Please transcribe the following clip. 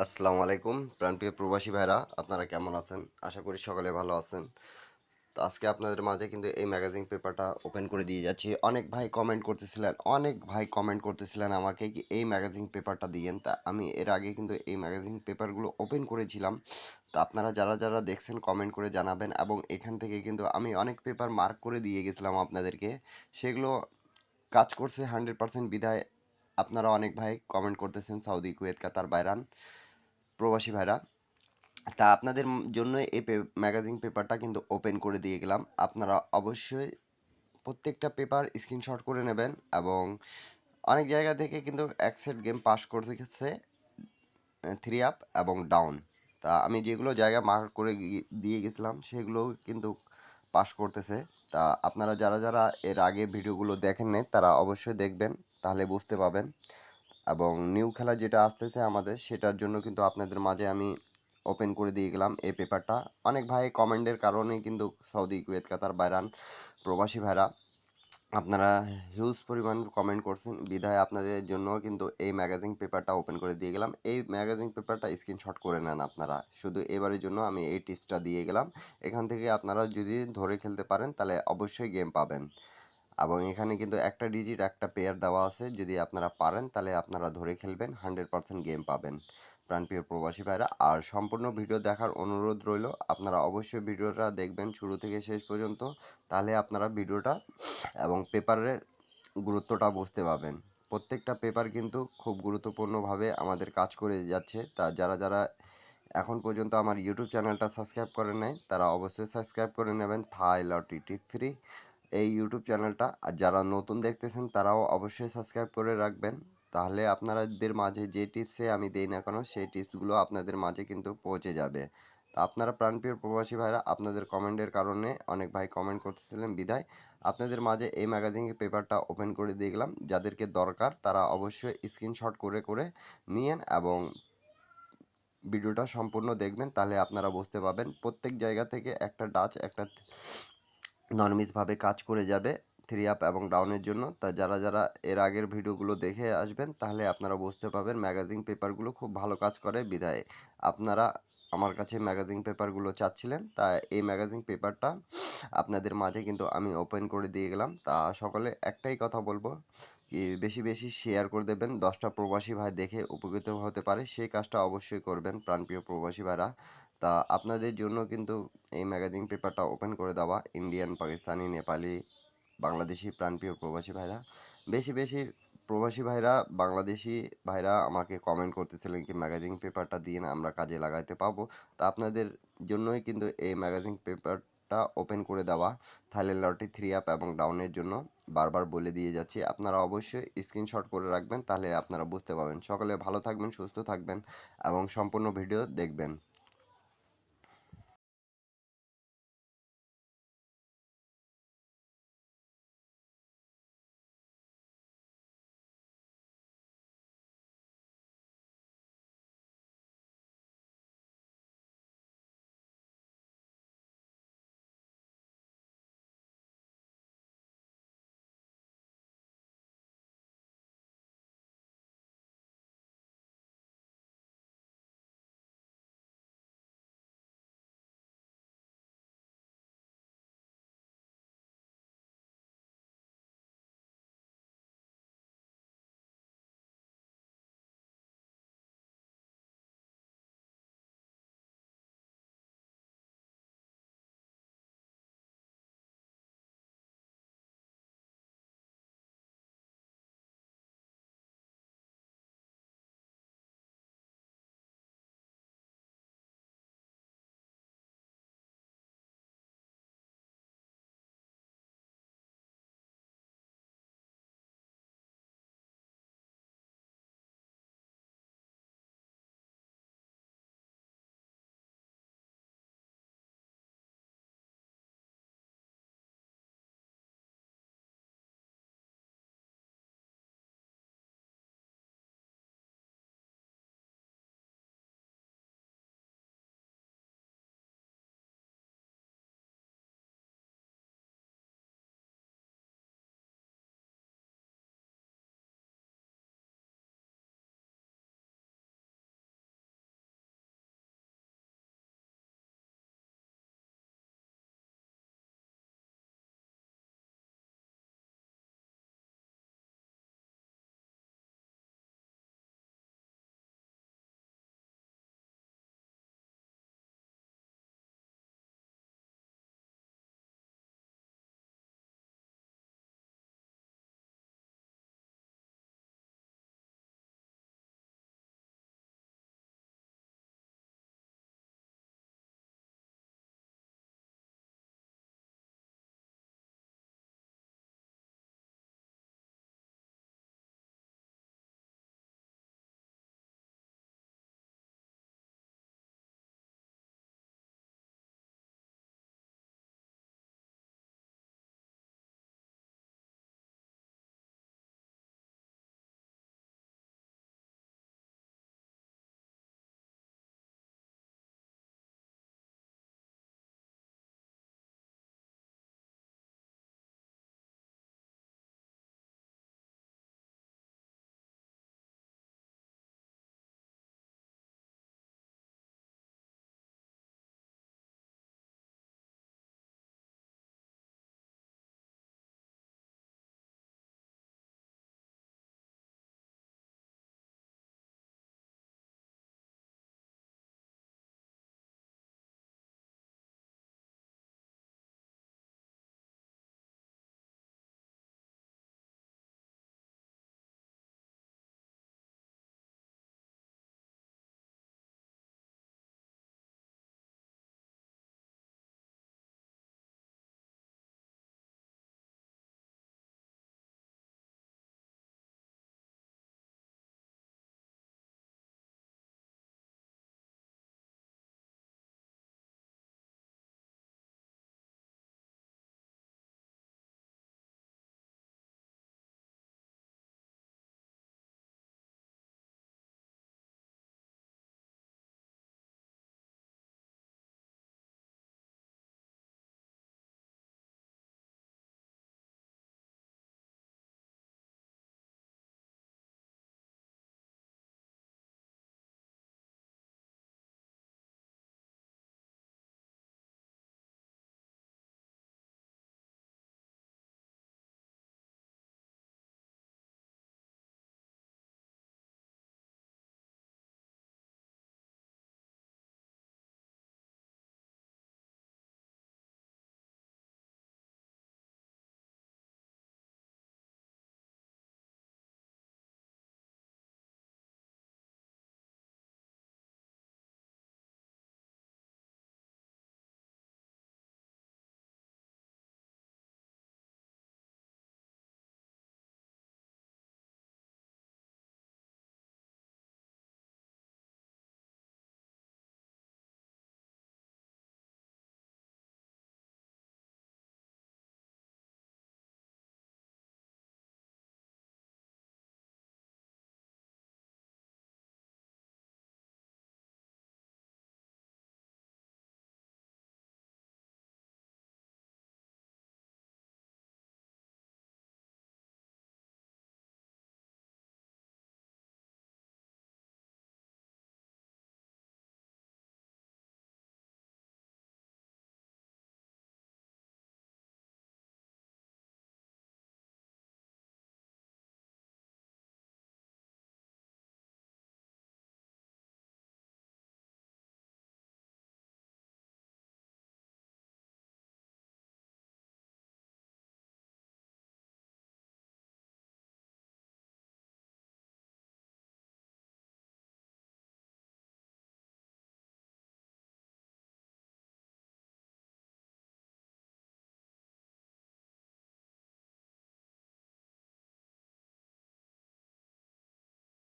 আসসালামু আলাইকুম প্রাণপ্রিয় প্রবাসী ভাইরা, আপনারা কেমন আছেন? আশা করি সকলে ভালো আছেন। তো আজকে আপনাদের মাঝে কিন্তু এই ম্যাগাজিন পেপারটা ওপেন করে দিয়ে যাচ্ছি। অনেক ভাই কমেন্ট করতেছিলেন আমাকে কি এই ম্যাগাজিন পেপারটা দিয়েন। তা আমি এর আগে কিন্তু এই ম্যাগাজিন পেপারগুলো ওপেন করেছিলাম। তো আপনারা যারা দেখছেন কমেন্ট করে জানাবেন, এবং এখান থেকে কিন্তু আমি অনেক পেপার মার্ক করে দিয়ে গেছিলাম আপনাদেরকে। সেগুলো কাজ করছে 100% বিধায় আপনারা অনেক ভাই কমেন্ট করতেছেন সৌদি, কুয়েত, কাতার, বাহরাইন প্রবাসী ভাইরা। তা আপনাদের জন্য এই ম্যাগাজিন পেপারটা কিন্তু ওপেন করে দিয়ে গেলাম। আপনারা অবশ্যই প্রত্যেকটা পেপার স্ক্রিনশট করে নেবেন, এবং অনেক জায়গা থেকে কিন্তু এক সেট গেম পাস করতেছে 3 আপ এবং ডাউন। তা আমি যেগুলো জায়গা মার্ক করে দিয়ে গেছিলাম সেগুলো কিন্তু পাস করতেছে। তা আপনারা যারা এর আগে ভিডিওগুলো দেখেন নাই তারা অবশ্যই দেখবেন, তাহলে বুঝতে পাবেন। এবং নিউ খেলা যেটা আসতেছে আমাদের, সেটার জন্য কিন্তু আপনাদের মাঝে আমি ওপেন করে দিয়ে গেলাম এই পেপারটা। অনেক ভাই কমেন্টের কারণে কিন্তু সৌদি, কুয়েত, কাতার, বাহরাইন প্রবাসী ভাইরা আপনারা হিউজ পরিমাণ কমেন্ট করছেন বিধায় আপনাদের জন্য কিন্তু এই ম্যাগাজিন পেপারটা ওপেন করে দিয়ে গেলাম। এই ম্যাগাজিন পেপারটা স্ক্রিনশট করে নেন আপনারা। শুধু এবারের জন্য আমি এই টিপসটা দিয়ে গেলাম। এখান থেকে আপনারা যদি ধরে খেলতে পারেন তাহলে অবশ্যই গেম পাবেন। এবং এখানে কিন্তু একটা ডিজিট একটা পেয়ার দেওয়া আছে, যদি আপনারা পারেন তাহলে আপনারা ধরে খেলবেন, 100% গেম পাবেন প্রাণপ্রিয় প্রবাসী ভাইরা। আর সম্পূর্ণ ভিডিও দেখার অনুরোধ রইল, আপনারা অবশ্যই ভিডিওটা দেখবেন শুরু থেকে শেষ পর্যন্ত, তাহলে আপনারা ভিডিওটা এবং পেপারের গুরুত্বটা বুঝতে পারবেন। প্রত্যেকটা পেপার কিন্তু খুব গুরুত্বপূর্ণভাবে আমাদের কাজ করে যাচ্ছে। তা যারা এখন পর্যন্ত আমার ইউটিউব চ্যানেলটা সাবস্ক্রাইব করেন নাই তারা অবশ্যই সাবস্ক্রাইব করে নেবেন, থাই লটি টিপ ফ্রি এই ইউটিউব চ্যানেলটা। আর যারা নতুন দেখতেছেন তারাও অবশ্যই সাবস্ক্রাইব করে রাখবেন, তাহলে আপনাদের মাঝে যে টিপসে আমি দেই না কেন সেই টিপসগুলো আপনাদের মাঝে কিন্তু পৌঁছে যাবে। তা আপনারা প্রাণপ্রিয় প্রবাসী ভাইরা, আপনাদের কমেন্টের কারণে অনেক ভাই কমেন্ট করতেছিলেন বিধায় আপনাদের মাঝে এই ম্যাগাজিনের পেপারটা ওপেন করে দিয়ে গেলাম। যাদেরকে দরকার তারা অবশ্যই স্ক্রিনশট করে করে নিয়েন এবং ভিডিওটা সম্পূর্ণ দেখবেন, তাহলে আপনারা বুঝতে পারবেন। প্রত্যেক জায়গা থেকে একটা ডাচ একটা নরমিসভাবে কাজ করে যাবে 3 আপ এবং ডাউনের জন্য। তা যারা এর আগের ভিডিওগুলো দেখে আসবেন তাহলে আপনারা বুঝতে পারবেন ম্যাগাজিন পেপারগুলো খুব ভালো কাজ করে বিধায় আপনারা আমার কাছে ম্যাগাজিন পেপারগুলো চাচ্ছিলেন। তা এই ম্যাগাজিন পেপারটা আপনাদের মাঝে কিন্তু আমি ওপেন করে দিয়ে গেলাম। তা সকলে একটাই কথা বলবো, কি বেশি বেশি শেয়ার করে দেবেন, 10টা প্রবাসী ভাই দেখে উপকৃত হতে পারে সেই কাজটা অবশ্যই করবেন প্রাণপ্রিয় প্রবাসী ভাইরা। তা আপনাদের জন্য কিন্তু এই ম্যাগাজিন পেপারটা ওপেন করে দেওয়া ইন্ডিয়ান, পাকিস্তানি, নেপালি, বাংলাদেশি প্রাণপ্রিয় প্রবাসী ভাইরা। বেশি বেশি প্রবাসী ভাইরা, বাংলাদেশি ভাইরা আমাকে কমেন্ট করতেছিলেন কি ম্যাগাজিন পেপারটা দিয়ে না আমরা কাজে লাগাইতে পাবো। তা আপনাদের জন্যই কিন্তু এই ম্যাগাজিন পেপারটা ওপেন করে দেওয়া থাইল্যান্ড লটারি 3 আপ এবং ডাউনের জন্য। বারবার বলে দিয়ে যাচ্ছি, আপনারা অবশ্যই স্ক্রিনশট করে রাখবেন, তাহলে আপনারা বুঝতে পারবেন। সকলে ভালো থাকবেন, সুস্থ থাকবেন এবং সম্পূর্ণ ভিডিও দেখবেন।